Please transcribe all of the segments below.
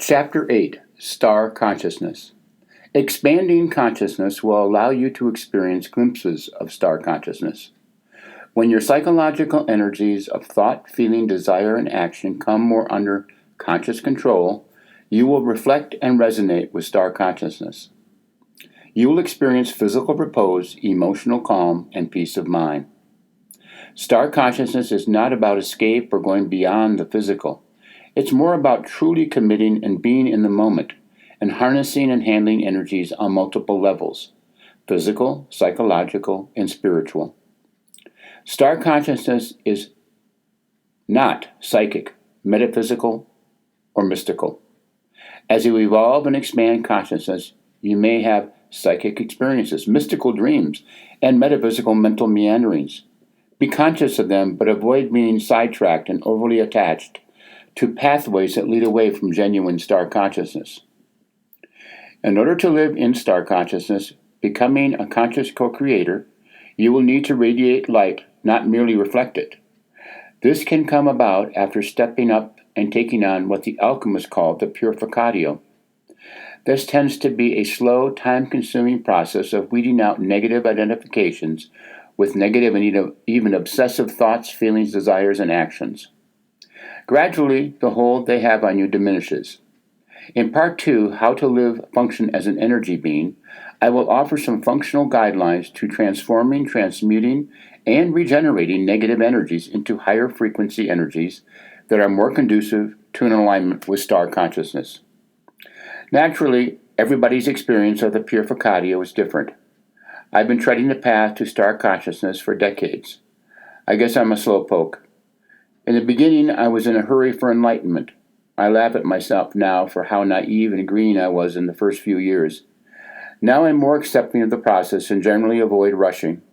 Chapter 8 Star Consciousness. Expanding consciousness will allow you to experience glimpses of star consciousness. When your psychological energies of thought, feeling, desire, and action come more under conscious control, you will reflect and resonate with star consciousness. You will experience physical repose, emotional calm, and peace of mind. Star consciousness is not about escape or going beyond the physical. It's more about truly committing and being in the moment and harnessing and handling energies on multiple levels: physical, psychological, and spiritual. Star consciousness is not psychic, metaphysical, or mystical. As you evolve and expand consciousness, you may have psychic experiences, mystical dreams, and metaphysical mental meanderings. Be conscious of them, but avoid being sidetracked and overly attached to pathways that lead away from genuine star consciousness. In order to live in star consciousness, becoming a conscious co-creator, you will need to radiate light, not merely reflect it. This can come about after stepping up and taking on what the alchemists call the purificatio. This tends to be a slow, time-consuming process of weeding out negative identifications with negative and even obsessive thoughts, feelings, desires, and actions. Gradually, the hold they have on you diminishes. In Part 2, How to Live Function as an Energy Being, I will offer some functional guidelines to transforming, transmuting, and regenerating negative energies into higher frequency energies that are more conducive to an alignment with star consciousness. Naturally, everybody's experience of the purificatio is different. I've been treading the path to star consciousness for decades. I guess I'm a slowpoke. In the beginning, I was in a hurry for enlightenment. I laugh at myself now for how naive and green I was in the first few years. Now I'm more accepting of the process and generally avoid rushing.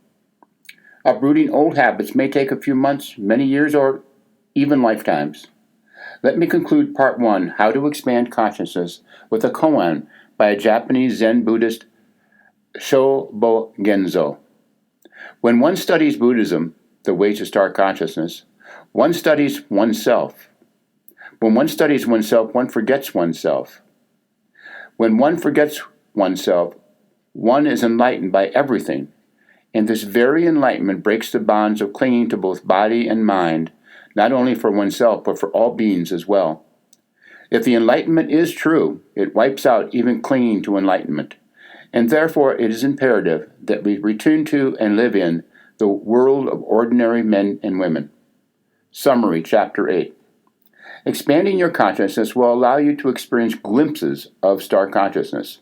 Uprooting old habits may take a few months, many years, or even lifetimes. Let me conclude Part 1, How to Expand Consciousness, with a koan by a Japanese Zen Buddhist, Shobo Genzo. When one studies Buddhism, the way to star consciousness, one studies oneself. When one studies oneself, one forgets oneself. When one forgets oneself, one is enlightened by everything, and this very enlightenment breaks the bonds of clinging to both body and mind, not only for oneself, but for all beings as well. If the enlightenment is true, it wipes out even clinging to enlightenment, and therefore it is imperative that we return to and live in the world of ordinary men and women. Summary, Chapter 8. Expanding your consciousness will allow you to experience glimpses of star consciousness.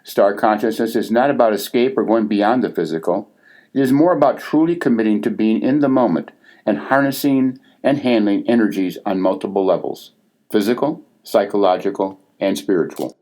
Star consciousness is not about escape or going beyond the physical. It is more about truly committing to being in the moment and harnessing and handling energies on multiple levels: physical, psychological, and spiritual.